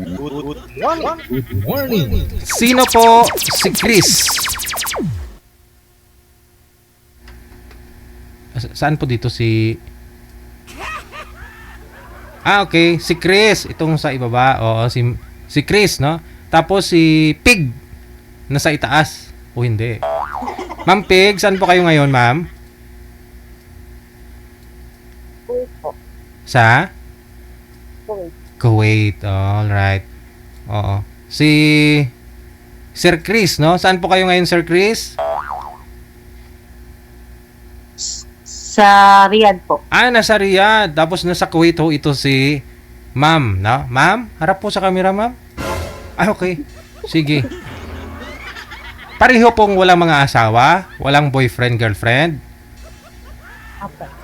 Good morning. Sino po si Chris? Saan po dito si... okay. Si Chris. Itong sa ibaba. Oo, si Chris, no? Tapos si Pig. Nasa itaas. O hindi. Ma'am Pig, saan po kayo ngayon, ma'am? Sa? Kuwait. Alright. Oo. Si Sir Chris, no? Saan po kayo ngayon, Sir Chris? Sa Riyadh po. Nasa Riyadh. Tapos nasa Kuwait ho ito si Ma'am, no? Ma'am, harap po sa camera, ma'am. Okay. Sige. Pareho pong walang mga asawa? Walang boyfriend, girlfriend?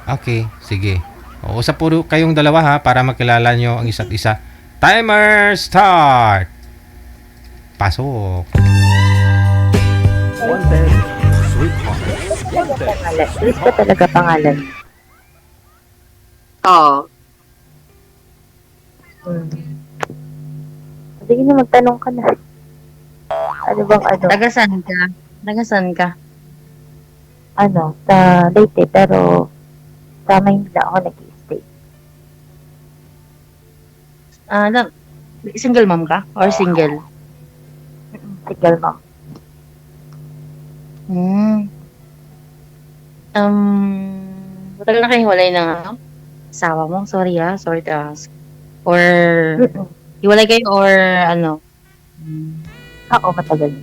Okay, sige. Usap po kayong dalawa ha para makilala nyo ang isa't isa. Timer start! Pasok. One bed, sweet heart. One bed. Chris pa talaga pangalan. Oo. Sige na, magtanong ka na. Ano bang ano? Tagasan ka? Tagasan ka? Ano, sa Leyte, pero sa Maynila ako nag-i-stay. Single mom ka? Or single? Single mo. Matagal na kayo hiwalay ng asawa mo? Sorry sorry to ask. Or, hiwalay kayo or ano? Oo, matagal.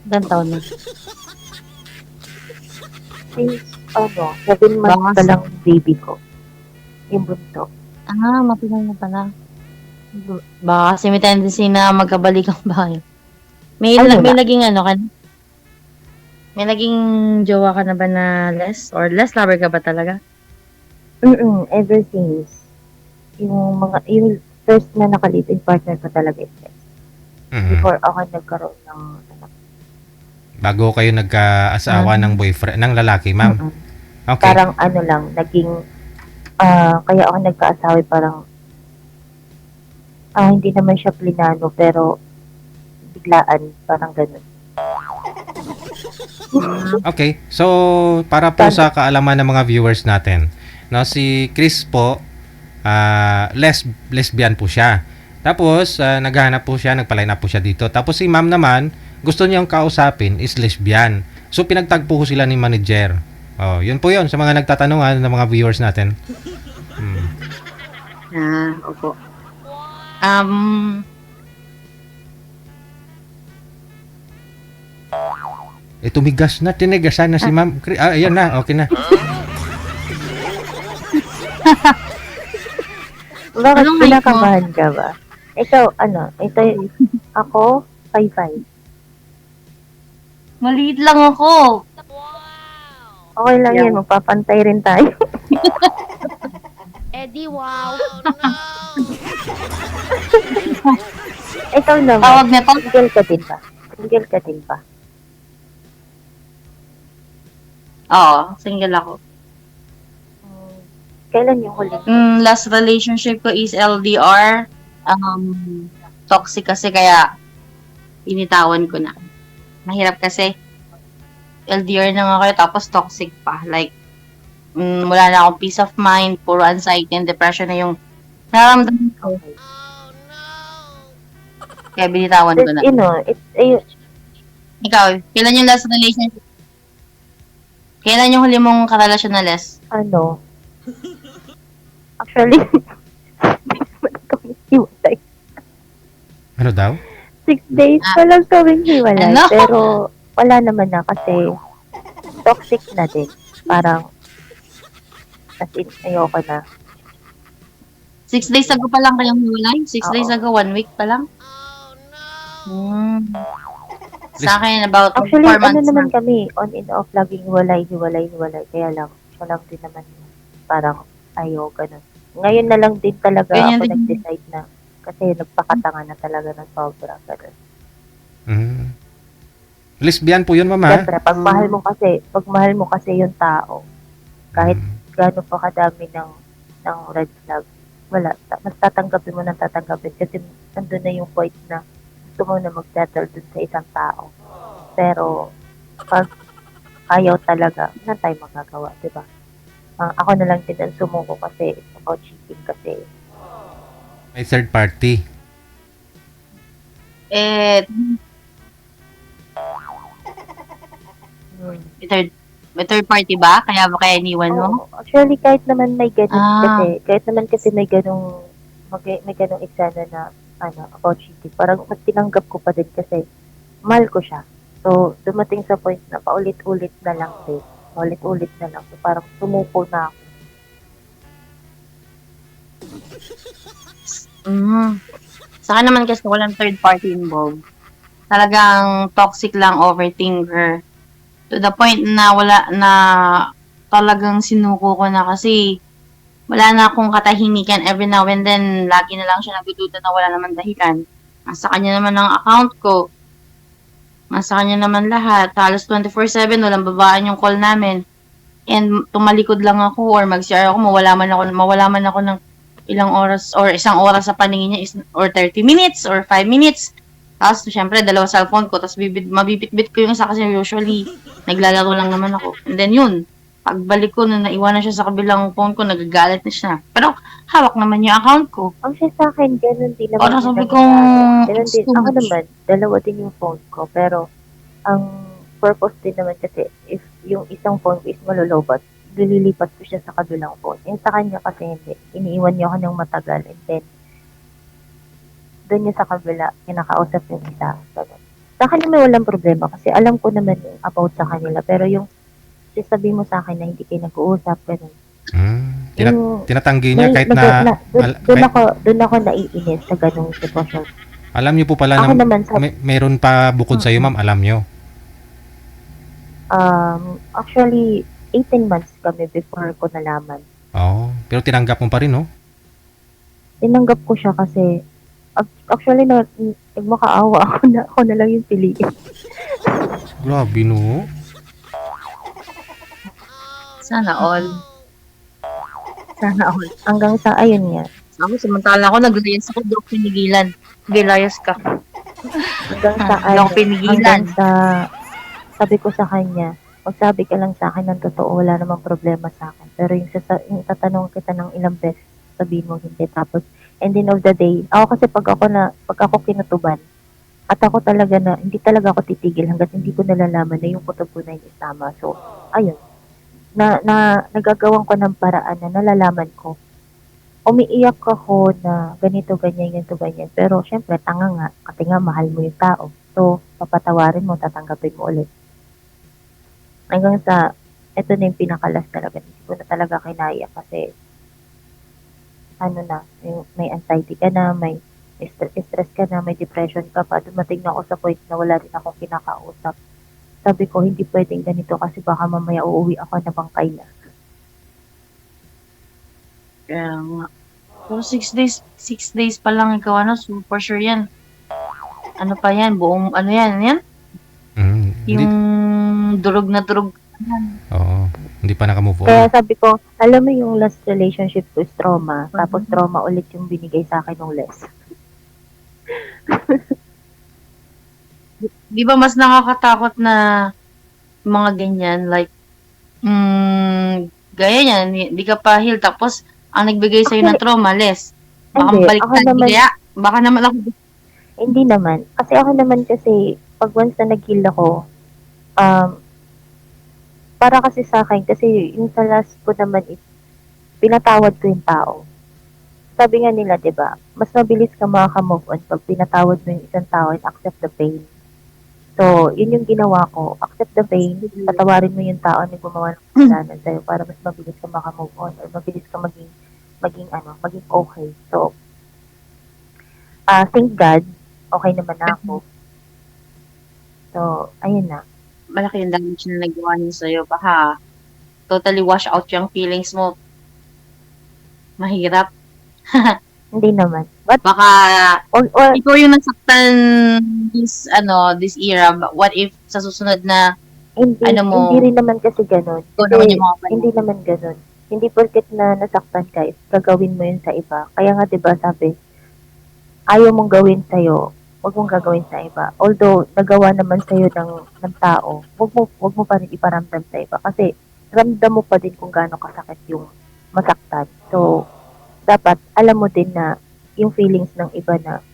Ilang taon na? Since, 7 months pa lang baby ko. Yung bunso. Matagal na pala. Baka kasi may tendency na magkabalikan ba kayo? May naging ano ka? May naging jowa ka na ba na less? Or less lover ka ba talaga? Ever since, yung first na nakalipin partner ko talaga is less. Before ako nagkaroon ng anak. Bago kayo nagka-asawa ng boyfriend, ng lalaki, ma'am? Okay. Parang naging, kaya ako nagka-asawa parang, hindi naman siya plinano, pero biglaan, parang ganun. Okay. So, para po sa kaalaman ng mga viewers natin, no, si Chris po, lesbian po siya. Tapos, naghahanap po siya, nagpa-line up po siya dito. Tapos si ma'am naman, gusto niyang kausapin is lesbian. So, pinagtagpo ko sila ni manager. Yun po yun sa mga nagtatanong ng mga viewers natin. Opo. Tumigas na, tinigasan na si ma'am. Ayan na, okay na. Bakit Anong kinakabahan ka ba? Ikaw, ako, 5'5". Maliit lang ako. Okay lang yan, magpapantay rin tayo. Eddie, wow. Ikaw naman, Tawag na to? single ka din ba? Single ka din ba? Oo, single ako. Kailan yung huli? Last relationship ko is LDR. Toxic kasi kaya initawan ko na. Mahirap kasi. LDR na nga kayo tapos toxic pa. Like, wala na akong peace of mind, puro anxiety and depression na yung nararamdaman ko. Kaya binitawan ko na. Ikaw, kailan yung last relationship? Kailan yung huli mong karelasyon na less? Actually, kami hiwalay. Ano daw? 6 days pa lang kaming hiwalay. Ano? Pero, wala naman na kasi toxic na din. Parang, as in, ayoko na. 6 days ago pa lang kayong hiwalay? 6 days ago, 1 week pa lang? Sa akin, about 4 Actually, months naman na. kami, on and off, laging hiwalay. Kaya lang, siya lang din naman parang ayaw, ganun. Ngayon na lang din talaga Ganyan ako din. nag-decide na kasi nagpakatanga na talaga ng sobra. Ganun. Lesbian po yun, mama? Siyempre, pag mahal mo kasi yung tao, kahit gaano pa kadami ng red flag, wala. Mas tatanggapin mo ng tatanggapin kasi nandun na yung point na gusto mo na mag-settle dun sa isang tao. Pero, pag ayaw talaga, wala tayong magagawa, di ba? Ako na lang din ang sumuko kasi it's about cheating kasi. May third party. May third party ba? Kaya iniwan mo? Actually, kahit naman may ganun Ah. kasi may ganung eksena na about cheating. Parang mas tinanggap ko pa din kasi mahal ko siya. So, dumating sa point na paulit-ulit na lang din. Paulit-ulit na lang. So, parang sumuko na ako. Sa akin naman kasi walang third party involved. Talagang toxic lang, overthinker. To the point na wala na talagang sinuko ko na kasi wala na akong katahimikan every now and then. Lagi na lang siya nagdududa na wala naman dahilan. Nasa kanya naman ang account ko. Nasa kanya naman lahat. Halos 24/7, walang babaan yung call namin. And tumalikod lang ako or mag-CR ako, mawala man ako ng ilang oras or isang oras sa paningin niya or 30 minutes or 5 minutes. Tapos, syempre, dalawa cellphone ko. Tapos, mabibit-bit ko yung isa kasi usually, naglalaro lang naman ako. And then, yun. Pagbalik ko, nung naiwanan siya sa kabilang phone ko, nagagalit na siya. Pero, hawak naman yung account ko. Ang siya sa akin, ganun din naman. Parang sabi kong, ganun din. Ako naman, dalawa din yung phone ko. Pero, ang purpose din naman kasi, if yung isang phone ko is malulobat, lilipat ko siya sa kabilang phone. Yung sa kanya kasi hindi. Iniiwan niya ako ng matagal. And then, doon niya sa kabila, kinakausap yung isa. Ganun. Sa akin naman walang problema kasi alam ko naman yung about sa kanila. Pero yung sasabi mo sa akin na hindi kayo nag-uusap, ganun. Tinatanggi niya kahit na... Doon ako naiinis sa ganung sitwasyon. Alam niyo po pala Ako na naman meron pa bukod sa iyo, ma'am, alam niyo. Actually, 18 months kami before ko nalaman. Oo. Pero tinanggap mo pa rin, no? Tinanggap ko siya kasi actually, nagmakaawa ako na lang yung piliin. Grabe, no? sana all. Hanggang sa, ayun nga. Ako, samantala ako, nag-layas ako, doon pinigilan. Layas ka. Hanggang sa, Lang pinigilan. hanggang sa, sabi ko sa kanya, magsabi ka lang sa akin ng totoo, wala namang problema sa akin. Pero yung tatanong kita ng ilang beses, sabihin mo hindi. Tapos, ending of the day, ako kasi pag ako kinutuban, at ako talaga na, hindi talaga ako titigil hanggat hindi ko nalalaman na yung kutob ko na yung tama. So, ayun. Nagagawan ko ng paraan na nalalaman ko. Umiiyak ako na ganito, ganyan. Pero, syempre, tanga nga. Kasi nga, mahal mo yung tao. So, papatawarin mo, tatanggapin mo ulit. Hanggang sa, ito na yung pinakalas talaga. Hindi ko na talaga kinaya kasi, may anxiety ka na, may stress ka na, may depression ka pa. Dumating na ako sa point na wala rin akong kinakausap. Sabi ko, hindi pwedeng ganito kasi baka mamaya uuwi ako na bangkay na. Kaya nga. Pero 6 days pa lang ikaw, so for sure yan. Ano pa yan? Buong, yan? Yung durog na durog. Oo. Hindi pa nakamove on. Kaya sabi ko, alam mo yung last relationship ko is trauma. Tapos trauma ulit yung binigay sa akin ng less. Di ba mas nakakatakot na mga ganyan, like, gaya yan, di ka pa heal, tapos, ang nagbigay sa'yo ng trauma, less. Baka Hindi, mabaliktad, kaya, baka naman ako. Hindi naman. Kasi ako naman kasi, pag once na nag-heal ako, para kasi sa akin, kasi yung sa last ko naman is, pinatawad ko yung tao. Sabi nga nila, di ba, mas mabilis ka makaka-move on pag pinatawad mo yung isang tao and accept the pain. So, yun yung ginawa ko. Accept the pain, patawarin mo yung tao na gumawa ng kasalanan sa'yo para mas mabilis ka maka-move on or mabilis ka maging okay. So, thank God, okay naman na ako. So, ayun na. Malaki yung damage na nagawa niya sa'yo. Baka totally wash out yung feelings mo. Mahirap. Hindi naman. But, Baka or ikaw yung nasaktan this era. What if sa susunod na hindi, ano mo, hindi rin naman kasi ganun. ikaw Kasi, naman yung mga hindi naman ganun. Hindi porket na nasaktan ka is gagawin mo yun sa iba. Kaya nga 'di ba sabi, ayaw mong gawin sa'yo, wag mong gagawin sa iba. Although nagawa naman sa'yo ng tao, wag mo pa rin iparamdam sa iba kasi ramdam mo pa din kung gaano kasakit yung masaktan. So, dapat alam mo din na yung feelings ng iba na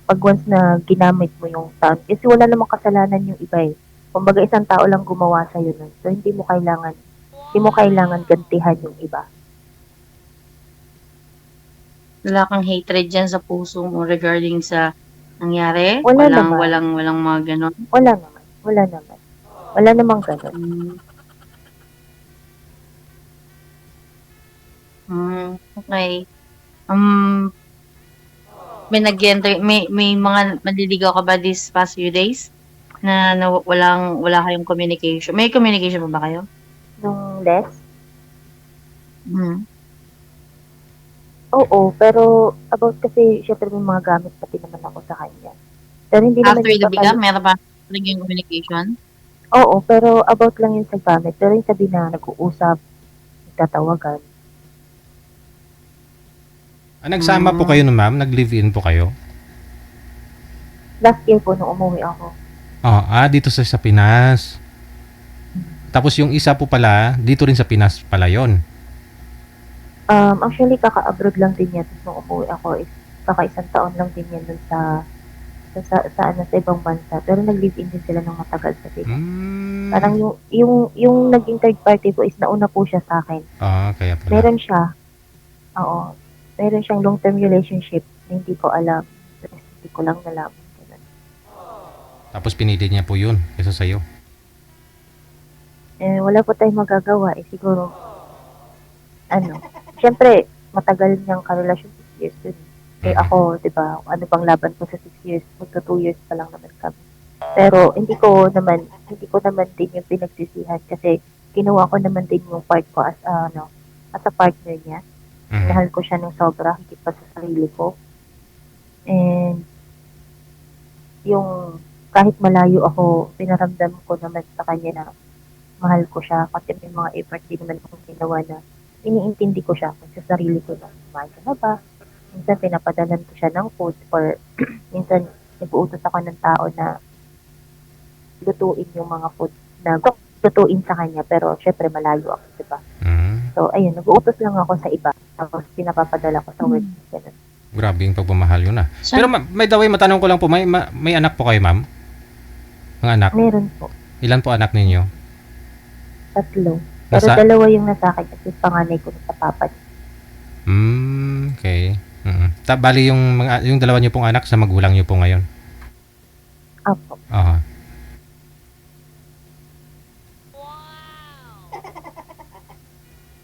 pag once na ginamit mo yung tao, kasi wala namang kasalanan yung iba eh. Kumbaga isang tao lang gumawa sa'yo nun. So, hindi mo kailangan gantihan yung iba. Wala kang hatred dyan sa puso mo regarding sa nangyari? Wala naman. Walang mga ganon? Wala naman. Wala naman. Wala namang ganun. Okay. May mga maliligaw ka ba these past few days? Na wala kayong communication. May communication pa ba kayo? Nung less? Hmm. Oo, pero about kasi syempre may mga gamit pati naman ako sa kanya. Pero hindi naman After yung the total. breakup, meron ba naging communication? Oo, pero about lang yun sa gamit. Pero yung sabi na nag-uusap, nagtatawagan. Nagsama po kayo no, ma'am? Nag-live-in po kayo? Last year po nung umuwi ako. Dito sa Pinas. Tapos yung isa po pala, dito rin sa Pinas pala yon. Actually, kaka-abroad lang din yan. Tapos nung umuwi ako is kaka-isang taon lang din yan dun sa ibang bansa. Pero nag-live-in din sila ng matagal sa Pinas. Parang yung naging third party ko is nauna po siya sa akin. Kaya pala. Meron siya. Oo. Meron siyang long-term relationship na hindi ko alam. Hindi ko lang nalaman. Ganun. Tapos pinili niya po yun kaysa sa'yo. Wala po tayong magagawa. Siguro, syempre, matagal niyang karelasyon 6 years dun. Ako, di ba, ano bang laban ko sa 6 years? Magka 2 years pa lang naman kami. Pero, hindi ko naman din yung pinagsisihan kasi ginawa ko naman din yung part ko as a partner niya. Mahal ko siya ng sobra, higit pa sa sarili ko. And, yung kahit malayo ako, pinaramdam ko naman sa kanya na mahal ko siya kasi may mga effort din naman akong ginawa na iniintindi ko siya sa sarili ko na mahal ka na ba? Minsan pinapadalan ko siya ng food or minsan nag-uutos ako ng tao na lutuin yung mga food na lutuin sa kanya pero syempre malayo ako, diba? So, ayun, nag-uutos lang ako sa iba tapos pinapapadala ko sa work. Ganun. Grabe yung pagmamahal yun Pero may daway, matanong ko lang po, may anak po kayo, ma'am? Mga anak? Meron po. Ilan po anak ninyo? 3. Pero dalawa yung nasa akin kasi panganay ko sa papa niya. Okay. Bali yung dalawa niyo pong anak sa magulang niyo po ngayon? Apo.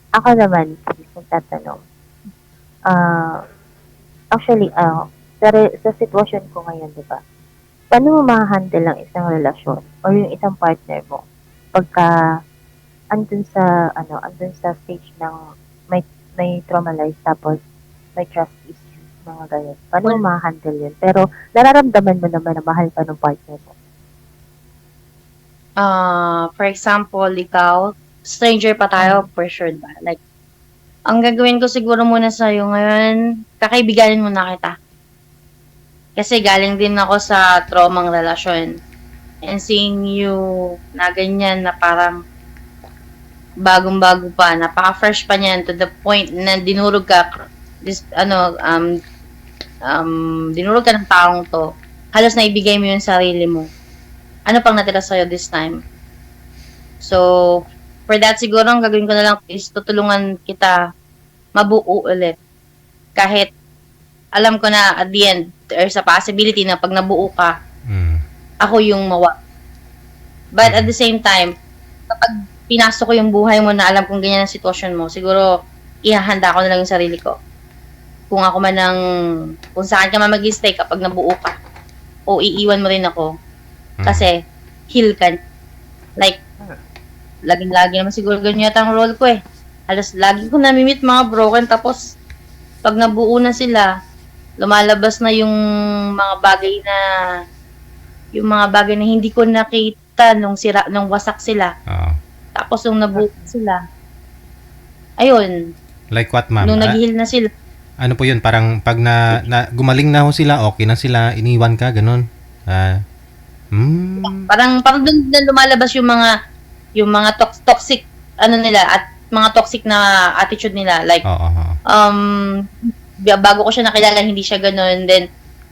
Ako naman, kung tatanong. Actually, sa sitwasyon ko ngayon, di ba? Paano mo ma-handle ang isang relasyon or yung isang partner mo pagka andun sa stage ng may traumatized tapos may trust issues, mga ganyan. Paano mo ma-handle yun? Pero nararamdaman mo naman na mahal ka ng partner mo. For example, ikaw, stranger pa tayo, for sure ba? Like, ang gagawin ko siguro muna sa'yo ngayon, kakaibiganin muna kita. Kasi galing din ako sa traumang relasyon. And seeing you na ganyan na parang bagong-bago pa, napaka-fresh pa niyan to the point na dinurog ka ng taong to. Halos naibigay mo yung sarili mo. Ano pang natira sa'yo this time? So, for that siguro ang gagawin ko na lang is tutulungan kita mabuo ulit. Kahit alam ko na at the end, there's a possibility na pag nabuo ka, ako yung mawa. But at the same time, kapag pinasok ko yung buhay mo na alam kong ganyan ang sitwasyon mo, siguro ihahanda ko na lang yung sarili ko. Kung ako man kung saan ka man mag-stay kapag nabuo ka, o iiwan mo rin ako. Kasi, heal ka. Like, laging-lagi naman siguro ganyan yata ang role ko eh. Halos lagi ko namimit mga broken tapos pag nabuo na sila, lumalabas na yung mga bagay na hindi ko nakita nung wasak sila. Tapos nung nabuo sila, ayun, Like what, ma'am? nung nag-heal na sila, Ano po yun? Parang pag na gumaling na ho sila, okay na sila, iniwan ka, ganun. parang doon na lumalabas yung mga toxic ano nila at mga toxic na attitude nila, like Oo, oo. bago ko siya nakilala hindi siya ganoon, then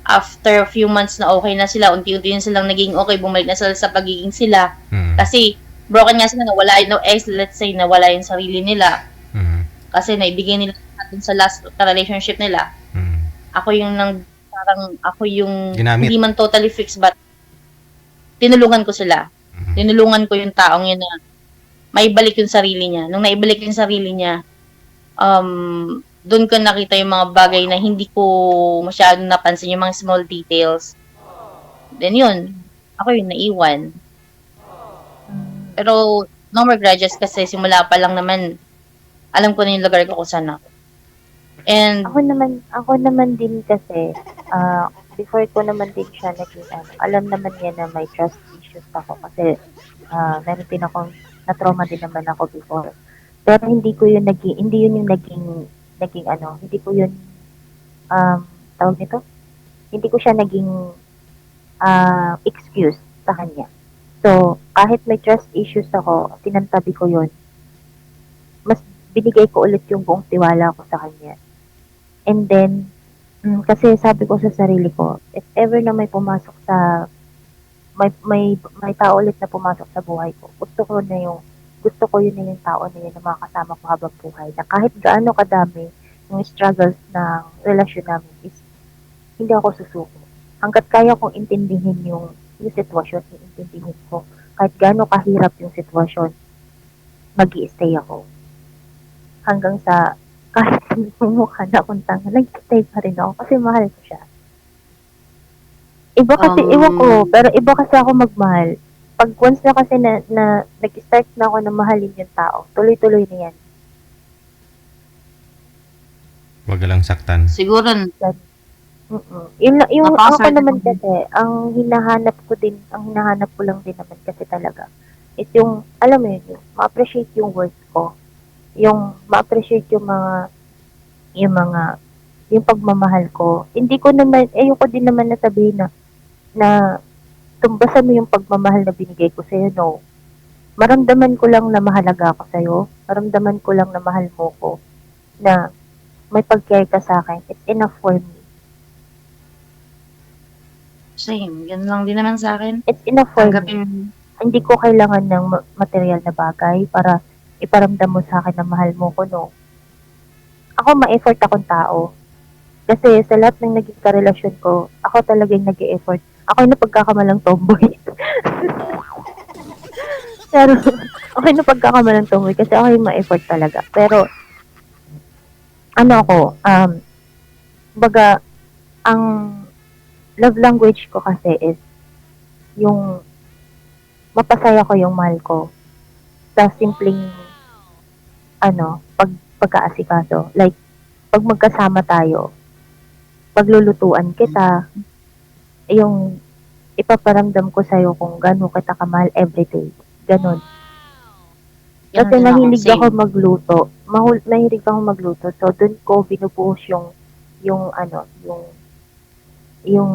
after a few months na okay na sila, unti-unti na silang naging okay, bumalik na sila sa pagiging sila Mm, kasi broken nga sila, nawala no let's say nawala yung sarili nila mm, kasi naibigay nila dun sa last relationship nila. mm. Ako yung Ginamit. hindi man totally fixed, but tinulungan ko sila. Mhm. Tinulungan ko yung taong yun na maibalik yung sarili niya. Nung naibalik yung sarili niya, doon ko nakita yung mga bagay na hindi ko masyadong napansin, yung mga small details. Then yun, ako yung naiwan. Pero no more grudges kasi simula pa lang naman, alam ko na yung lugar ko kung saan ako. And Ako naman din kasi, before ko naman din siya naging alam naman niya na may trust issues ako kasi meron din akong na-trauma din naman ako before. Pero hindi yun yung naging hindi ko yun, tawag nito? Hindi ko siya naging excuse sa kanya. So, kahit may trust issues ako, tinantabi ko yun. Mas binigay ko ulit yung buong tiwala ko sa kanya. And then, kasi sabi ko sa sarili ko, if ever na may pumasok sa, may tao ulit na pumasok sa buhay ko, gusto ko yun na yung tao na yun na makakasama ko habang buhay. Na kahit gaano kadami yung struggles ng relasyon namin is, hindi ako susuko. Hanggat kaya kong intindihin yung sitwasyon, iintindihin ko. Kahit gaano kahirap yung sitwasyon, mag-i-stay ako. Hanggang sa, kahit mukha na akong tanga, nag-stay pa rin ako kasi mahal ko siya. Iba kasi, iwan ko, pero iba kasi ako magmahal. Pag once na kasi na nag-start na ako na mahalin yung tao, tuloy-tuloy na yan. Wag lang saktan. siguro, Yung ako Napaka-certain naman mo. kasi, ang hinahanap ko lang din naman kasi talaga, is yung, alam mo yun, yung ma-appreciate yung work ko. Yung ma-appreciate yung pagmamahal ko. Hindi ko naman, ayoko din naman na sabihin na tumbasan mo yung pagmamahal na binigay ko sa'yo, no. Maramdaman ko lang na mahalaga ako sa'yo. Maramdaman ko lang na mahal mo ko. Na may pag-care ka sa akin. It's enough for me. same, yan lang din naman sa akin. It's enough for me. Tanggapin, Hindi ko kailangan ng material na bagay para iparamdam mo sa akin na mahal mo ko, no. Ako, ma-effort akong tao. Kasi sa lahat ng naging karelasyon ko, ako talagang nag-e-effort. Ako yung napagkakamalang tomboy. Pero, ako yung napagkakamalang tomboy kasi ako yung ma-effort talaga. Pero, baga, ang love language ko kasi is yung mapasaya ko yung mahal ko sa simpleng pagkaasikaso. Like, pag magkasama tayo, paglulutuan kita, yung ipaparamdam ko sa'yo kung gano'n kita kamahal everyday. Ganon. yan Kasi din ako, mahilig same. ako magluto. Mahilig ako magluto. So, dun ko binubuhos yung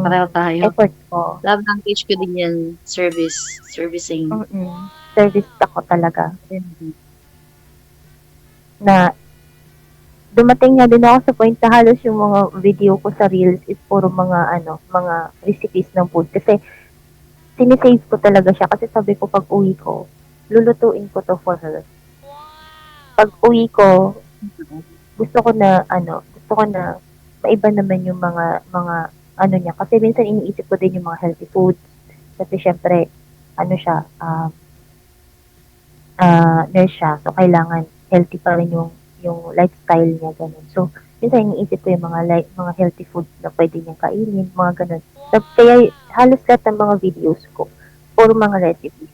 Pareho tayo. effort ko. Love language ko din yan, servicing. Service ako talaga. Na dumating nga din ako sa point na halos yung mga video ko sa Reels is puro mga recipes ng food. Kasi sinisave ko talaga siya kasi sabi ko pag uwi ko, lulutuin ko to for her. Pag uwi ko, gusto ko na maiba naman yung mga niya. Kasi minsan iniisip ko din yung mga healthy foods. Kasi syempre, siya, nurse siya. So, kailangan healthy pa rin yung lifestyle niya, ganun. So, minsan iniisip ko yung mga healthy foods na pwede niyang kainin, mga ganun. So, kaya halos lahat ng mga videos ko, puro mga recipes.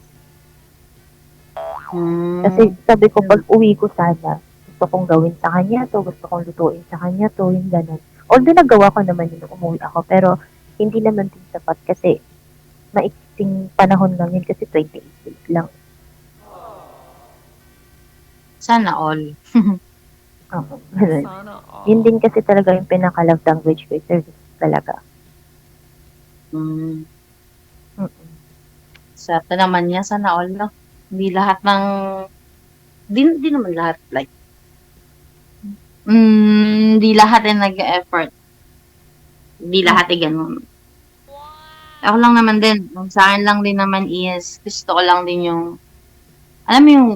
Kasi sabi ko, pag uwi ko sana, gusto kong gawin sa kanya to, gusto kong lutuin sa kanya to, yung ganun. Although nagawa ko naman yun nung umuwi ako, pero hindi naman din sapat kasi maiksing panahon lang yun kasi 28 days lang. Sana all. Oo, ganun. Yun din kasi talaga yung pinaka-love language ko, service talaga. Mm. Mm. Swerte naman niya, sana all, no? Hindi lahat ng, di naman lahat, like, hindi lahat ay nag-effort. Hindi lahat ay ganun. Ako lang naman din, ang sa akin lang din naman is, gusto ko lang din yung, alam mo yung,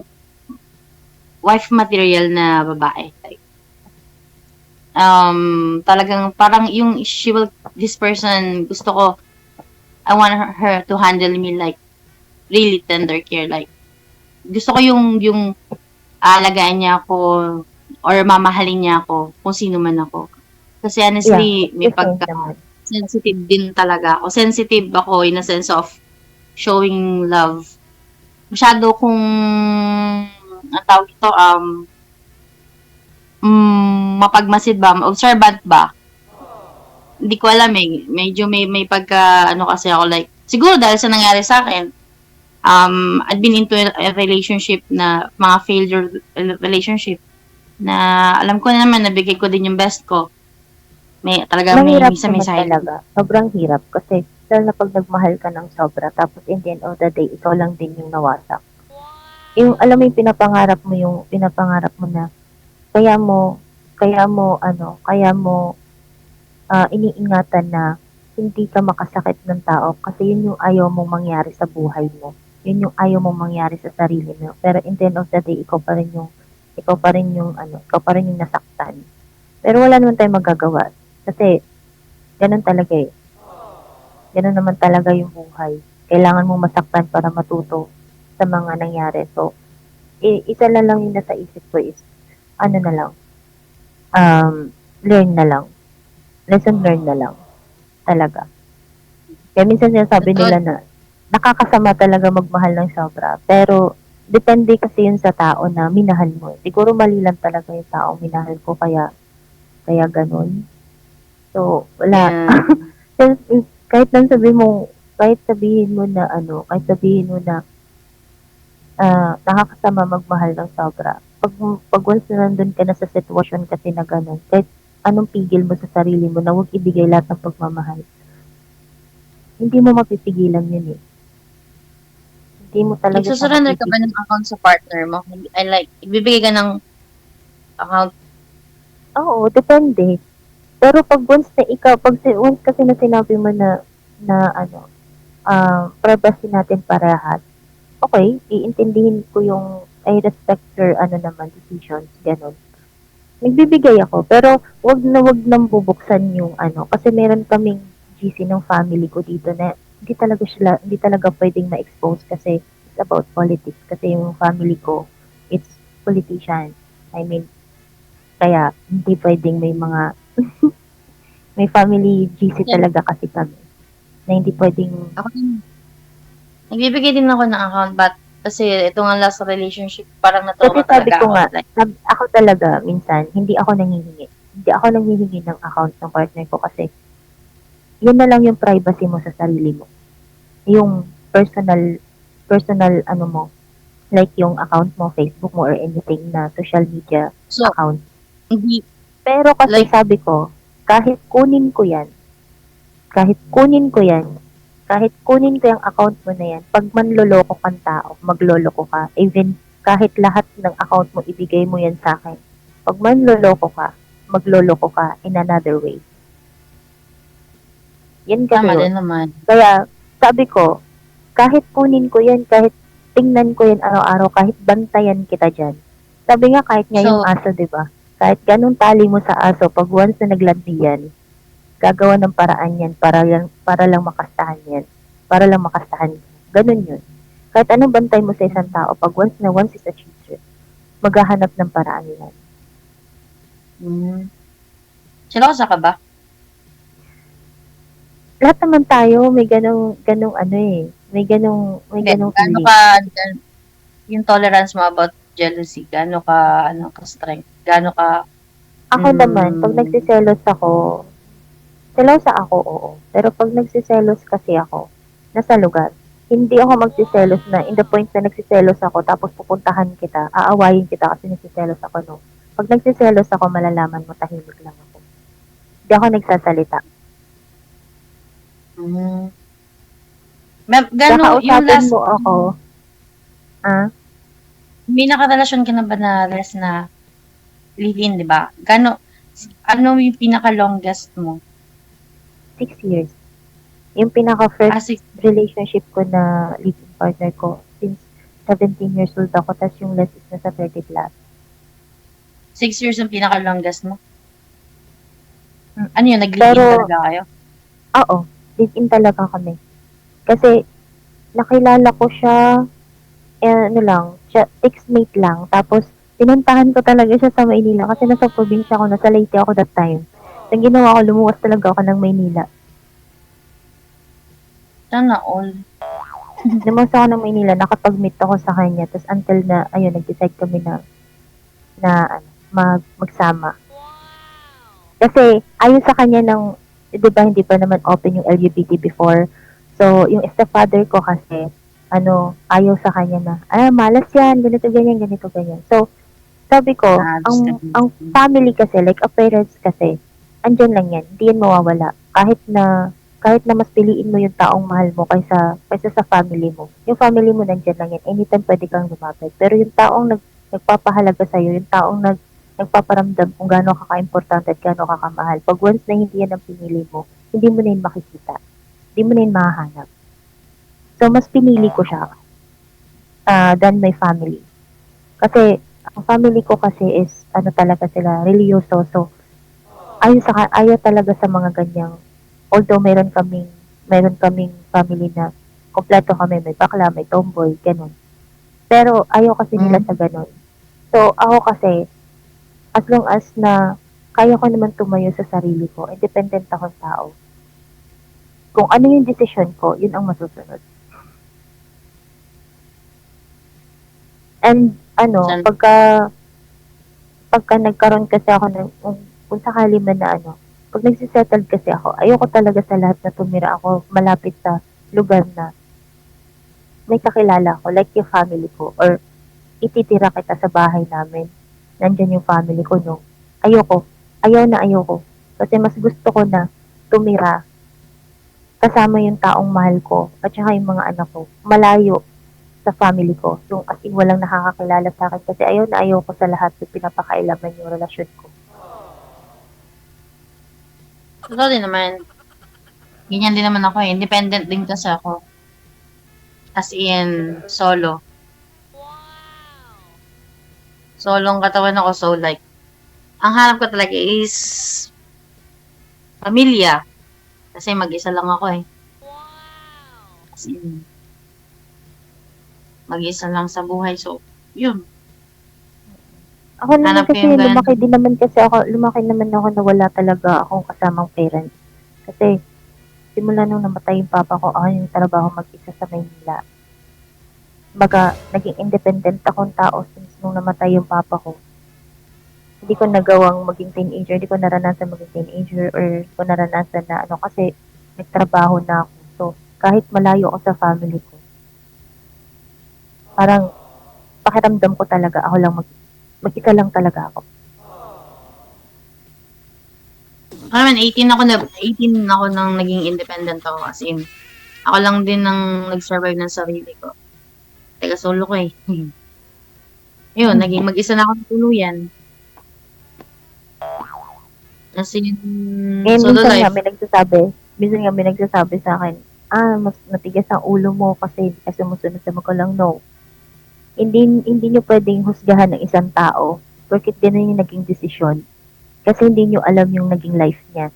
wife material na babae. Like, talagang, parang yung, this person, gusto ko, I want her to handle me like, really tender care, like, gusto ko yung aalagaan niya ako or mamahalin niya ako kung sino man ako. Kasi honestly, may the same pagka naman. sensitive din talaga ako. Sensitive ako in a sense of showing love. Masyado kung ang tawag ito, mapagmasid ba, observant ba? Hindi ko alam eh. Medyo may pagka, ano kasi ako like, siguro dahil sa nangyari sa akin, I've been into a relationship na mga failure relationship na alam ko na naman nabigay ko din yung best ko. May talaga may Mahirap minsan may naman side. talaga. Sobrang hirap kasi lalo na pag nagmahal ka ng sobra tapos in the end of the day, ikaw lang din yung nawasak. Yung alam mo yung pinapangarap mo na kaya mo iniingatan na hindi ka makasakit ng tao kasi yun yung ayaw mong mangyari sa buhay mo. Yun yung ayaw mong mangyari sa sarili mo. Pero in the end of the day, ikaw pa rin yung nasaktan. Pero wala naman tayong magagawa. Kasi, ganun talaga eh. Ganun naman talaga yung buhay. Kailangan mo masaktan para matuto sa mga nangyari. So, isa na lang yung nasa isip ko is, ano na lang, learn na lang. Lesson learned na lang. Talaga. Kaya minsan sinasabi nila na, nakakasama talaga magmahal ng sobra. Pero, depende kasi yun sa tao na minahal mo. Siguro mali lang talaga yung taong minahal ko, kaya ganun. So, wala. kahit sabihin mo na nakakasama magmahal ng sobra. Pag once na nandun ka na sa sitwasyon kasi na ganun, kahit anong pigil mo sa sarili mo na huwag ibigay lahat ng pagmamahal, hindi mo mapipigilan yun eh. Hindi mo talaga siya Nagsusurrender ka ba ng account sa partner mo? I like, ibibigay ka ng account. Oo, depende. Pero pag once kasi na sinabi mo na privacy natin parehas, okay, iintindihin ko yung I respect your decisions, ganun. Nagbibigay ako, pero wag nang bubuksan yung kasi meron kaming GC ng family ko dito na hindi talaga pwedeng ma-expose kasi it's about politics. Kasi yung family ko, it's politician. I mean, kaya hindi pwedeng may mga may family GC talaga kasi kami na hindi pwedeng Ako din. Nagbibigay din ako ng account, but kasi ito nga last relationship, parang kasi natawa sabi talaga ko ako. nga, Like, ako talaga minsan hindi ako nanghihingi. Hindi ako nanghihingi ng account ng partner ko kasi yun na lang yung privacy mo sa sarili mo. Yung personal mo, like yung account mo, Facebook mo or anything na social media so, account. hindi, Pero kasi like, sabi ko, kahit kunin ko yung account mo na yan, pag manloloko kang tao, magloloko ka, even kahit lahat ng account mo, ibigay mo yan sa akin. Pag manloloko ka, magloloko ka in another way. Yan kasi tama yun. din naman. Kaya, sabi ko, kahit kunin ko yan, kahit tingnan ko yan araw-araw, kahit bantayan kita dyan. Sabi nga, kahit nga yung aso, di ba? Kahit ganun tali mo sa aso, pag once na naglandi yan, gagawa ng paraan yan para lang makastahan yan. Para lang makastahan. Ganun yun. Kahit anong bantay mo sa isang tao, pag once is a cheater, maghahanap ng paraan yan. Silosa ka ba? Lahat naman tayo may ganung may ganung Gaano feeling. yung tolerance mo about jealousy, gaano ka strength, gaano ka, Ako naman, pag nagsiselos ako, selosa ako, oo. Pero pag nagsiselos kasi ako, nasa lugar. Hindi ako magsiselos na in the point na nagsiselos ako tapos pupuntahan kita, aawayin kita kasi nagsiselos ako, no. Pag nagsiselos ako, malalaman mo, tahimik lang ako. Hindi ako nagsasalita. Mm. Ma'am, gano, yung Kakausapin last, mo ako, may nakarelasyon ka na ba na last na live-in, di ba? Gano, ano yung pinaka-longest mo? 6 years. Yung pinaka-first Ah, 6. relationship ko na live-in partner ko, since 17 years old ako, tas yung last is nasa 30 plus. 6 years yung pinaka-longest mo? Mm. Ano yun, nag-live-in Pero- talaga kayo? Oo, live-in talaga kami. Kasi, nakilala ko siya, siya, ex-mate lang. Tapos, pinuntahan ko talaga siya sa Maynila kasi nasa probinsya ako, nasa Leyte ako that time. Ang ginawa ko, lumuwas talaga ako ng Maynila. Sana all. Lumuwas ako ng Maynila, nakapag-meet ako sa kanya. Tapos until na, ayun, nag-decide kami na magsama. Kasi, ayon sa kanya ng, di ba, hindi pa naman open yung LGBT before. So, yung stepfather ko kasi, ayaw sa kanya na, malas yan, ganito, ganyan. So, sabi ko, ang family kasi, like a parents kasi, andyan lang yan, hindi yan mawawala. Kahit na mas piliin mo yung taong mahal mo kaysa sa family mo. Yung family mo nandyan lang yan, anytime pwede kang lumapit. Pero yung taong nagpapahalaga sa'yo, yung taong nagpaparamdam kung gaano ka ka-importante at gaano ka kamahal. Pag once na hindi yan ang pinili mo, hindi mo na yun makikita. Hindi mo na yun mahahanap. So, mas pinili ko siya than my family. Kasi, ang family ko kasi is, talaga sila, religyoso. So, ayaw talaga sa mga ganyang, although meron kaming family na kompleto kami, may bakla, may tomboy, ganun. Pero, ayaw kasi nila sa ganun. So, ako kasi, as long as na kaya ko naman tumayo sa sarili ko, independent akong tao. Kung ano yung decision ko, yun ang masusunod. And, pagka nagkaroon kasi ako kung sakali man na pag nagsisettled kasi ako, ayoko talaga sa lahat na tumira ako malapit sa lugar na may kakilala ko, like yung family ko, or ititira kita sa bahay namin, nandyan yung family ko, no. Ayoko. Kasi mas gusto ko na tumira kasama yung taong mahal ko, at saka yung mga anak ko, malayo sa family ko. Yung as in walang nakakakilala sa akin kasi ayaw ko sa lahat yung pinapakailaman yung relasyon ko. Totoo din naman. Ganyan din naman ako eh. Independent din kasi ako. As in, solo. Solong katawan ako, so like, ang hanap ko talaga is pamilya. Kasi mag-isa lang ako eh. As in, mag-isa lang sa buhay. So, yun. Ako naman Hanap ko kasi, yung ganun. lumaki naman ako na wala talaga akong kasamang parents. Kasi, simula nung namatay yung papa ko, ako yung trabaho mag-isa sa Maynila. Baga, naging independent akong tao since nung namatay yung papa ko. Hindi ko nagawang maging teenager, hindi ko naranasan maging teenager, or hindi ko naranasan na kasi nagtrabaho na ako. So, kahit malayo ako sa family ko, parang pakiramdam ko talaga ako lang mag-isa lang talaga ako. Naman, 18 ako nang naging independent ako kasi ako lang din nang nag-survive ng sarili ko. Teka, solo ko eh. Yun, naging mag-isa na ako ng tuluyan. Kasi Ngayon, solo minsan life. may nagsasabi sa akin, mas matigas ang ulo mo kasi sumusunod sa magulang. No. Hindi nyo pwedeng husgahan ng isang tao porket ganun yung naging desisyon. Kasi hindi nyo alam yung naging life niya.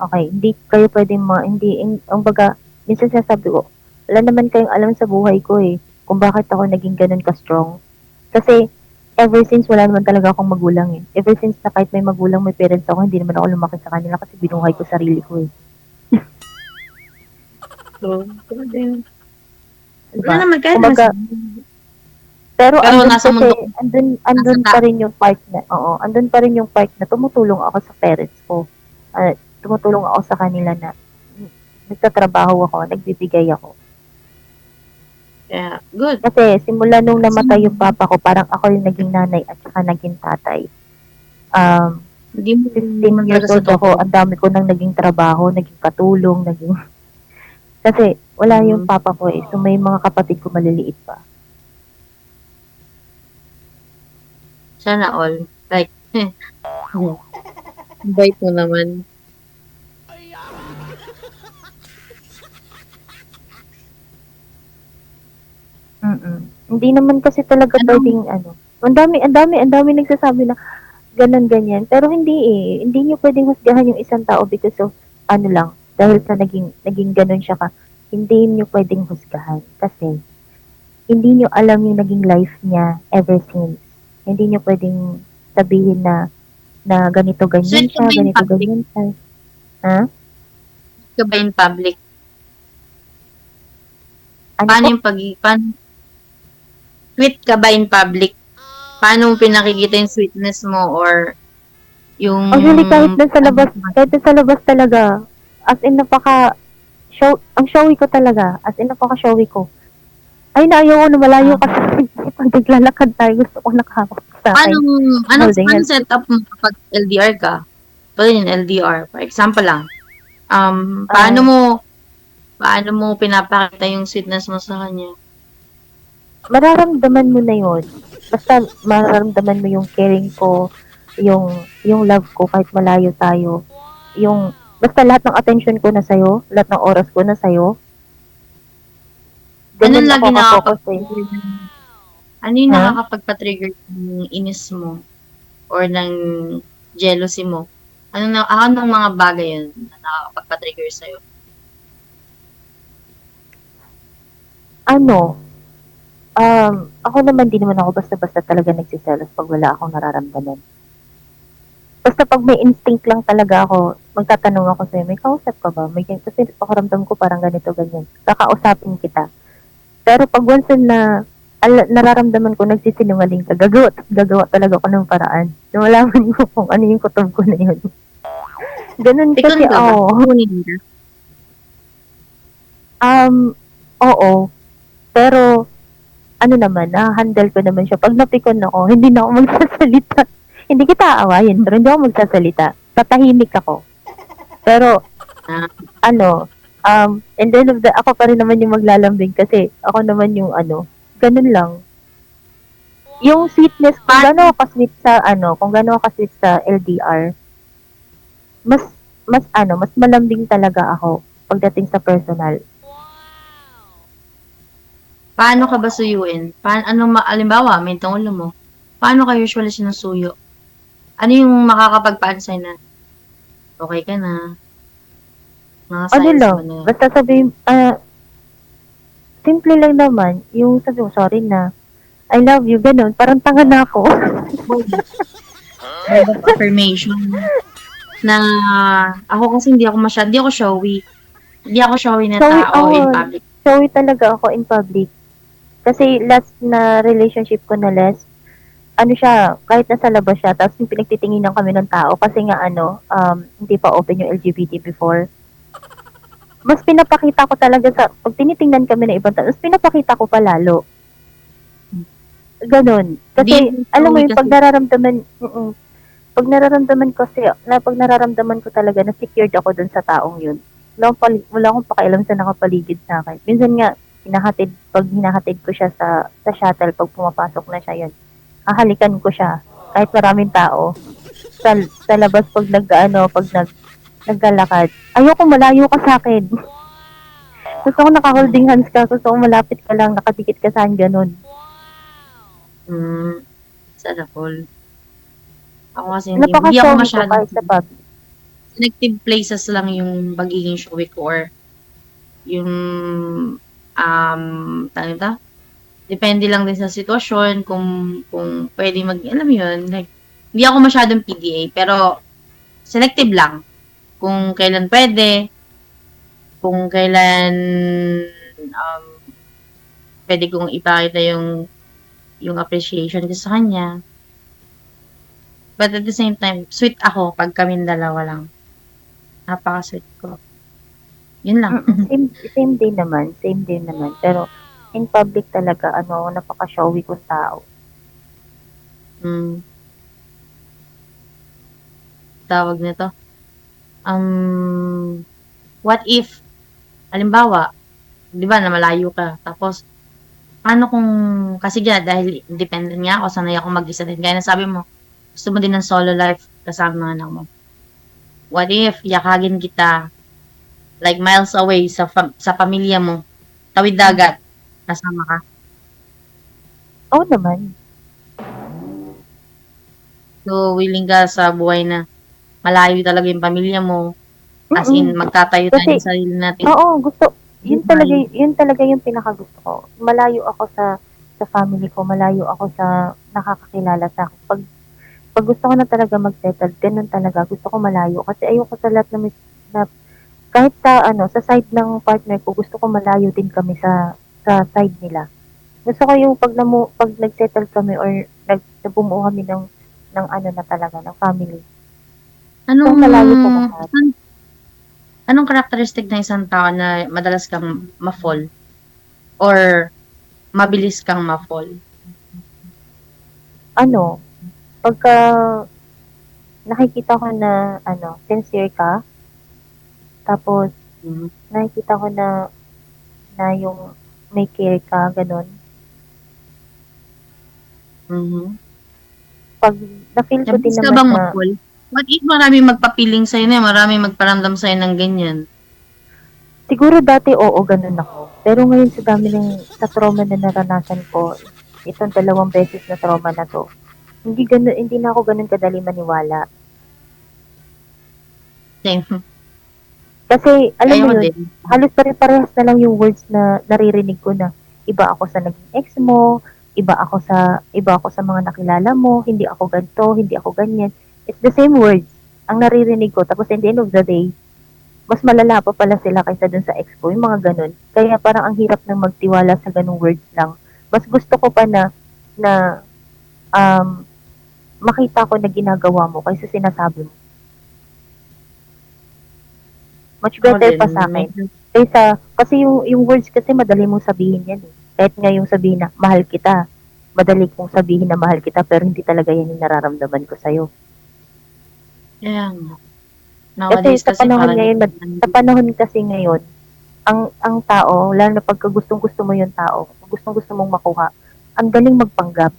Okay, hindi kayo pwedeng minsan sasabi ko, wala naman kayong alam sa buhay ko eh, kung bakit ako naging ganun ka-strong. Kasi, ever since wala naman talaga akong magulang eh. Ever since na kahit may magulang, may parents ako, hindi naman ako lumaki sa kanila kasi binuhay ko sarili ko eh. So, din. Diba? Wala naman kahit Kumbaga, pero nasa mundo ko. andun nasa pa rin yung part na, andun pa rin yung part na tumutulong ako sa parents ko. Tumutulong ako sa kanila na nagtatrabaho ako, nagbibigay ako. Kaya, good. Kasi simula nung namatay yung papa ko, parang ako yung naging nanay at saka naging tatay. Hindi mo 15 years old ako, ang dami ko nang naging trabaho, naging katulong, naging... Kasi wala yung papa ko eh. So may mga kapatid ko maliliit pa. Sana all. Like, bait mo naman. Hindi naman kasi talaga pwedeng Ang dami nagsasabi na ganun ganyan. Pero hindi eh. Hindi niyo pwedeng husgahan yung isang tao because of lang. Dahil sa naging ganun siya ka. Hindi niyo pwedeng husgahan. Kasi hindi niyo alam yung naging life niya ever since. Hindi niyo pwedeng sabihin na ganito ganyan Sweet ka siya, ba in ganito public? ganyan siya. Ha? Ka ba in public? Ano Paano po? yung sweet ka ba in public? Paano mo pinakikita yung sweetness mo or yung... Actually, kahit sa labas talaga, as in ang showy ko talaga, as in napaka-showy ko. Ay, naayaw ko na malayo kasi pag naglalakad tayo, gusto ko nakahawak sa akin. Anong Holding hands. setup mo kapag LDR ka? Pwede yung LDR. For example lang, paano mo pinapakita yung sweetness mo sa kanya? Mararamdaman mo na yun. Basta mararamdaman mo yung caring ko, yung love ko kahit malayo tayo. Basta lahat ng attention ko na sa'yo, lahat ng oras ko na sa'yo. Anong Ganun lagi ako ka-focus eh. Ano yung Ha? nakakapagpa-trigger ng inis mo or ng jealousy mo? Anong mga bagay yun na nakakapagpa-trigger sa'yo? Ako naman, di naman ako basta-basta talaga nagsiselos pag wala akong nararamdaman. Basta pag may instinct lang talaga ako, magtatanong ako sa'yo, may kausap ka ba? Kasi pakiramdam ko parang ganito, ganyan. Kakausapin kita. Pero pag once na nararamdaman ko, nagsisinungaling ka, gagawa talaga ako ng paraan. Na malaman ko kung ano yung kutob ko na yun. Ganun kasi Pikon ka ba? ako. Oo. Pero, handle ko naman siya. Pag napikon ako, hindi na ako magsasalita. Hindi kita aawayin, pero hindi ako magsasalita. Tatahimik ako. Pero, and then ako pa rin naman yung maglalambing kasi ako naman yung ganun lang. Yung sweetness, kung gano'n ako ka-sweet sa LDR, mas malambing talaga ako pagdating sa personal. Paano ka ba suyuin? Alimbawa, may ulo mo. Paano ka usually sinusuyo? Ano yung makakapagpaan sa'yo na okay ka na? Mga signs lang, mo na. basta sabihin, simple lang naman, yung sabi mo, sorry na, I love you, ganun, parang tanga na ako. Word of affirmation. Na ako kasi hindi ako showy. Hindi ako showy na Showy tao in ako. public. Showy talaga ako in public. Kasi last na relationship ko na siya, kahit nasa labas siya, tapos yung pinagtitinginan kami ng tao, kasi nga hindi pa open yung LGBT before. Mas pinapakita ko talaga pag tinitingnan kami ng ibang tao, mas pinapakita ko pa lalo. Ganon. Kasi, alam mo yung pag nararamdaman ko talaga na secured ako dun sa taong yun. Wala akong pakialam sa nakapaligid sa akin. Minsan nga, pag hinahatid ko siya sa shuttle, pag pumapasok na siya yun, hahalikan ko siya, kahit maraming tao. Sa labas, pag naglalakad, ayoko malayo ka sa akin. Gusto ko naka-holding hands ka, gusto ko malapit ka lang, nakadikit ka sa akin, ganun. Sana all. Ako kasi hindi ako masyadong sa public. selective places lang yung pagiging showy ko or yung depende lang din sa sitwasyon kung pwede alam mo yun, like, hindi ako masyadong PDA, pero selective lang. Kung kailan pwede, kung kailan pwede kong ipakita yung appreciation ko sa kanya. But at the same time, sweet ako pag kaming dalawa lang. Napaka-sweet ko. Yun lang. Same din naman. Pero, in public talaga, napaka-showy kong tao. Hmm. Tawag nito. What if, halimbawa, di ba, na malayo ka, tapos, paano kung, kasi nga, dahil independent nga ako, sanay ako mag-isa din. Kaya nasabi mo, gusto mo din ng solo life kasama mga anak mo. What if, yakagin kita, like miles away sa pamilya mo, tawid dagat, kasama ka. Oo naman. So, willing ka sa buhay na malayo talaga yung pamilya mo, as in, magtatayo tayo Kasi- ng sarili natin. Oo, gusto. Yun Buhay. talaga yung pinakagusto ko. Malayo ako sa family ko, malayo ako sa nakakakilala sa akin. Pag gusto ko na talaga mag-settle, ganun talaga. Gusto ko malayo. Kasi ayoko sa lahat na kahit sa side ng partner ko, gusto ko malayo din kami sa side nila. Gusto ko yung pag nag-settle kami or bumuo kami ng na talaga, ng family. Anong, malayo sa lahat. anong characteristic ng isang tao na madalas kang ma-fall? Or mabilis kang ma-fall? Pagka nakikita ko na, sincere ka, tapos Mhm. nakikita ko na yung may care ka, ganun. Mhm. Pag na-feel ko din Mabilis ka naman bang na, ma-fall? What if maraming magpapiling sa'yo na, maraming magparamdam sa'yo ng ganyan? siguro dati oo, ganun ako. Pero ngayon sa dami sa trauma na naranasan ko, itong 2 beses na trauma na to, hindi na ako ganun kadali maniwala. Same. Kasi, alam mo Ayoko yun, din. halos pare-parehas na lang yung words na naririnig ko na iba ako sa naging ex mo, iba ako sa mga nakilala mo, hindi ako ganito, hindi ako ganyan. It's the same words ang naririnig ko. Tapos in the end of the day, mas malala pa pala sila kaysa dun sa ex ko, yung mga ganun. Kaya parang ang hirap na magtiwala sa ganung words lang. Mas gusto ko pa na makita ko na ginagawa mo kaysa sinasabi mo. Much better pa sa akin. Kasi yung words kasi madali mong sabihin yan eh. Kahit nga yung sabihin na mahal kita, madali kong sabihin na mahal kita pero hindi talaga yan yung nararamdaman ko sa'yo. Kaya nga. Kasi Nowadays sa kasi panahon parang ngayon, sa panahon kasi ngayon, ang tao, lalo na pagka gustong-gusto mo yung tao, gustong-gusto mong makuha, ang daling magpanggap.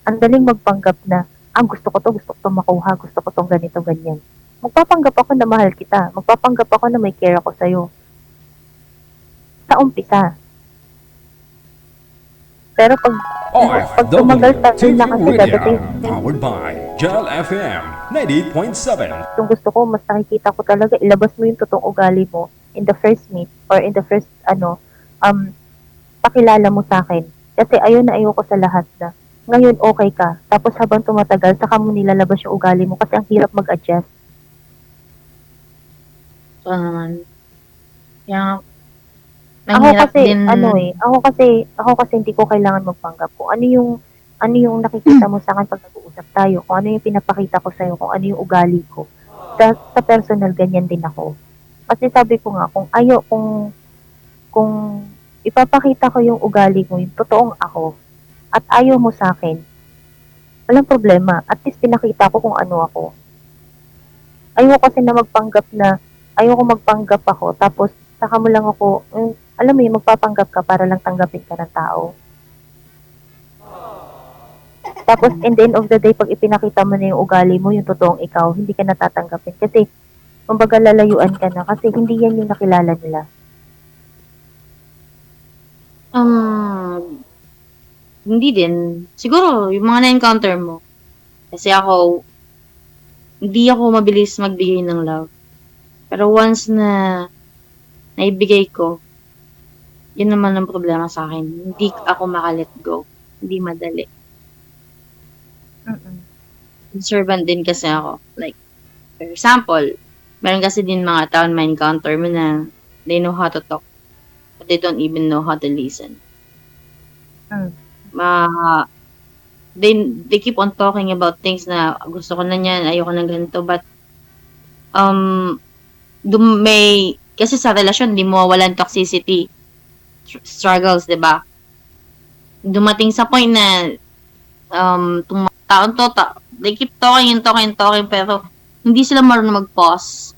Ang daling magpanggap na, gusto ko to makuha, gusto ko tong ganito, ganyan. Magpapanggap ako na mahal kita. Magpapanggap ako na may care ako sa'yo. Sa umpisa. Pero pag tumagal tayo na kasi dadating, Powered by Gel FM 98.7. gusto ko, mas nakikita ko talaga, ilabas mo yung totoong ugali mo in the first meet or in the first, pakilala mo sa akin. Kasi ayoko sa lahat na, ngayon okay ka, tapos habang tumatagal, saka mo nilalabas yung ugali mo kasi ang hirap mag-adjust. ito naman. Kaya, Ako mahirap kasi, din. ako kasi hindi ko kailangan magpanggap. Kung ano yung nakikita mo sa akin pag nag-uusap tayo, kung ano yung pinapakita ko sa'yo, kung ano yung ugali ko. Sa personal, ganyan din ako. Kasi sabi ko nga, kung ipapakita ko yung ugali mo, yung totoong ako, at ayaw mo sa akin, walang problema. At least pinakita ko kung ano ako. Ayoko kasi na magpanggap ako, tapos saka mo lang ako, alam mo yung magpapanggap ka para lang tanggapin ka ng tao. Tapos, in the end of the day, pag ipinakita mo na yung ugali mo, yung totoong ikaw, hindi ka natatanggapin. Kasi, kumbaga lalayuan ka na kasi hindi yan yung nakilala nila. Hindi din. Siguro, yung mga na-encounter mo. Kasi ako, hindi ako mabilis magbigay ng love. Pero once na naibigay ko, yun naman ang problema sa akin. Hindi ako makalet go. Hindi madali. Servant din kasi ako. Like, for example, meron kasi din mga tao na encounter mo na they know how to talk, but they don't even know how to listen. They keep on talking about things na gusto ko na yan, ayoko na ganito, but kasi sa relasyon, di mo mawalan toxicity. struggles, 'di ba? Dumating sa point na tong mga taon to, they keep talking and talking and talking, pero hindi sila marunong mag-pause,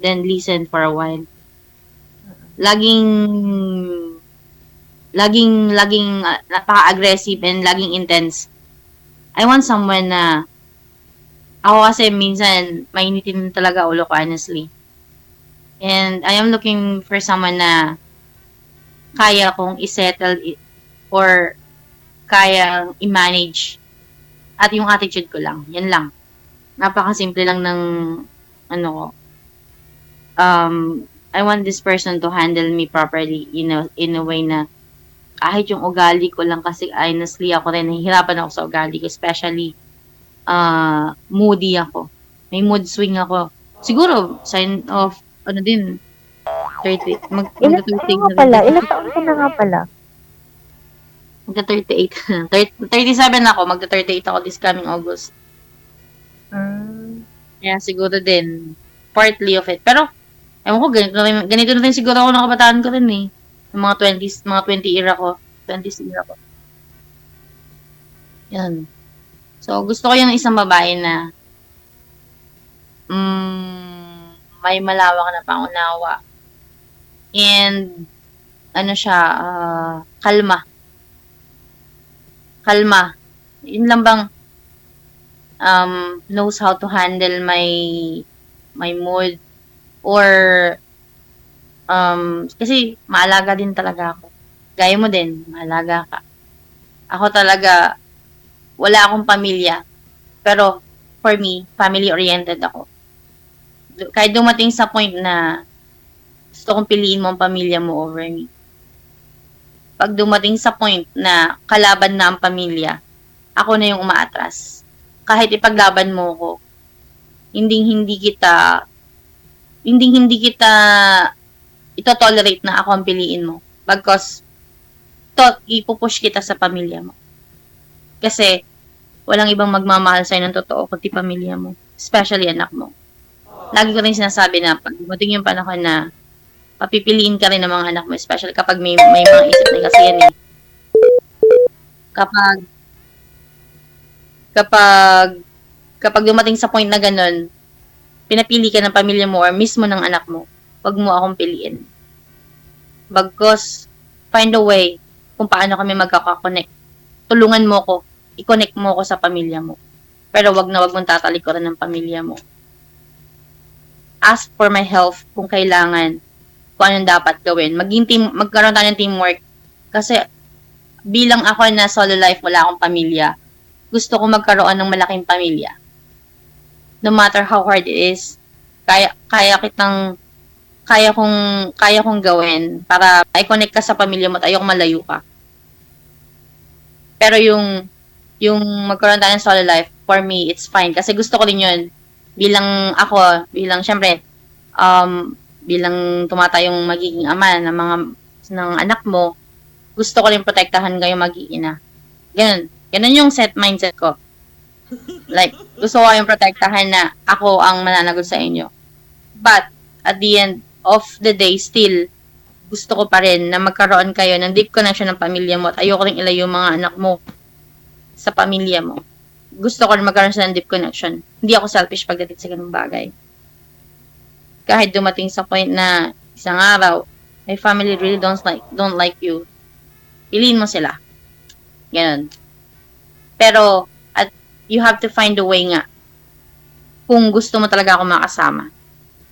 then listen for a while. Laging napaka-aggressive and laging intense. I want someone na, ako kasi minsan, mainitin talaga ulo ko, honestly. And I am looking for someone na kaya kong isettle or kaya i-manage. At yung attitude ko lang. Yan lang. Napakasimple lang ng ano ko. I want this person to handle me properly in a way na kahit yung ugali ko lang, kasi honestly ako rin nahihirapan ako sa ugali ko, especially moody ako. May mood swing ako. Siguro sign of ano din 30 Ilan taon ka pala? Ilan taon ka na nga pala? Magta 38. 37 ako, magta 38 ako this coming August. Kaya siguro din partly of it. Pero ewan ko, ganito na rin siguro ako ng kabataan ko rin eh. Yung mga 20s, mga 20 era ko. 20s era ko. Yan. So, gusto ko yung isang babae na may malawak na pangunawa. And, ano siya, kalma. Kalma. Yun lang bang knows how to handle my mood or kasi maalaga din talaga ako. Gaya mo din, maalaga ka. Ako talaga, wala akong pamilya. Pero, for me, family-oriented ako. Kahit dumating sa point na gusto kong piliin mo ang pamilya mo over me. Pag dumating sa point na kalaban na ang pamilya, ako na yung umaatras. Kahit ipaglaban mo ko, hindi kita ito-tolerate na ako ang piliin mo. Because, ipupush kita sa pamilya mo. Kasi, walang ibang magmamahal sa'yo ng totoo kundi pamilya mo. Especially anak mo. Lagi ko rin sinasabi na pag dumating yung panahon na papipiliin ka rin ng mga anak mo, especially kapag may mga isip na kasi yan eh. Kapag dumating sa point na ganun, pinapili ka ng pamilya mo or mismo ng anak mo, wag mo akong piliin. Bagkus, find a way kung paano kami magkaka-connect. Tulungan mo ko, i-connect mo ko sa pamilya mo. Pero wag mong tatalikuran ng pamilya mo. Ask for my help kung kailangan, kung anong dapat gawin. Magkaroon tayo ng teamwork. Kasi bilang ako na solo life, wala akong pamilya, gusto ko magkaroon ng malaking pamilya. No matter how hard it is, kaya kong gawin para i-connect ka sa pamilya mo at ayoko malayo ka. Pero yung magkaroon tayo ng solo life, for me, it's fine. Kasi gusto ko rin yun. Bilang syempre, bilang tumatayong magiging ama ng anak mo, gusto ko rin protektahan kayo mag-iina. Ganun yung mindset ko. Like, gusto ko kayong protektahan na ako ang mananagot sa inyo. But, at the end of the day, still, gusto ko pa rin na magkaroon kayo ng deep connection ng pamilya mo at ayoko rin ilayo yung mga anak mo sa pamilya mo. Gusto ko rin magkaroon sila ng deep connection. Hindi ako selfish pagdating sa ganung bagay. Kahit dumating sa point na isang araw, my family really don't like you, piliin mo sila. Ganun. Pero, you have to find a way nga kung gusto mo talaga ako makasama.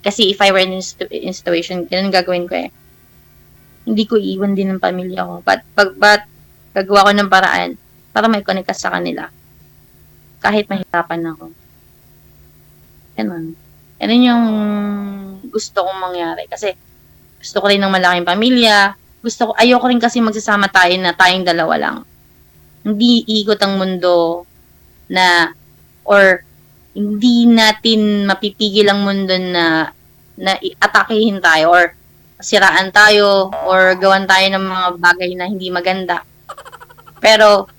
Kasi if I were in situation, ganun gagawin ko eh. Hindi ko iiwan din ng pamilya ko. But gagawa ko ng paraan para may connect ka sa kanila. Kahit mahirapan ako. Ganun. Ganun yung gusto kong mangyari. Kasi gusto ko rin ng malaking pamilya. Ayoko rin kasi magsasama tayo na tayong dalawa lang. Hindi ikot ang mundo na or hindi natin mapipigil ang mundo na atakihin tayo or siraan tayo or gawan tayo ng mga bagay na hindi maganda. Pero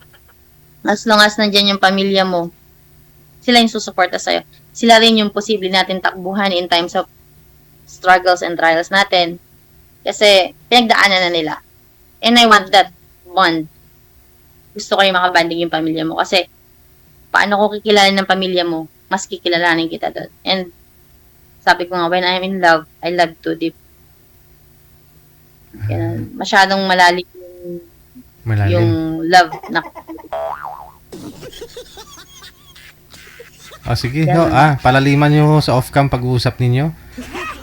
as long as nandyan yung pamilya mo, sila yung susuporta sa'yo. Sila rin yung posible natin takbuhan in times of struggles and trials natin. Kasi pinagdaanan na nila. And I want that bond. Gusto ko yung makabanding yung pamilya mo. Kasi, paano ko kikilalanin ng pamilya mo, mas kikilalanin kita doon. And, sabi ko nga, when I'm in love, I love too deep. Ganun. Masyadong malalim Malalim. yung love na Sige. Ganun. Palaliman nyo sa off-cam pag-uusap ninyo.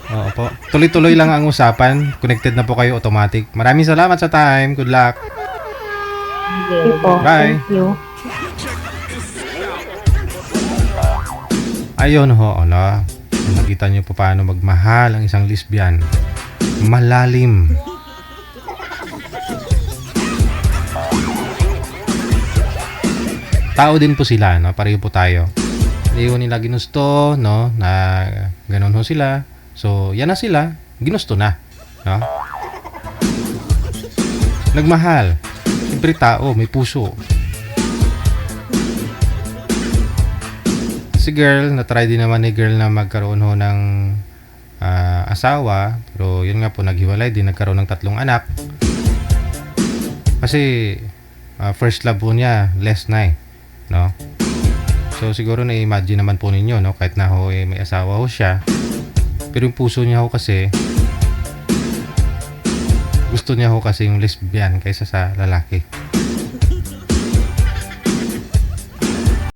Oo po. Tuloy-tuloy lang ang usapan. Connected na po kayo automatic. Maraming salamat sa time. Good luck. Okay po. Bye. Thank you. Ayun ho, nakita nyo po paano magmahal ang isang lesbian. Malalim. Tao din po sila, pareho po tayo. Hindi ko nila ginusto, na ganun ho sila. So, yan na sila. Ginusto na. Nagmahal. Siyempre tao, may puso. Si girl, na-try din naman ni girl na magkaroon ho ng asawa. Pero yun nga po, naghiwalay din. Nagkaroon ng 3 anak. Kasi, first love po niya, less na So siguro na-imagine naman po ninyo, kahit na ho may asawa ho siya, pero yung puso niya ho kasi gusto niya ho kasi yung lesbian kaysa sa lalaki.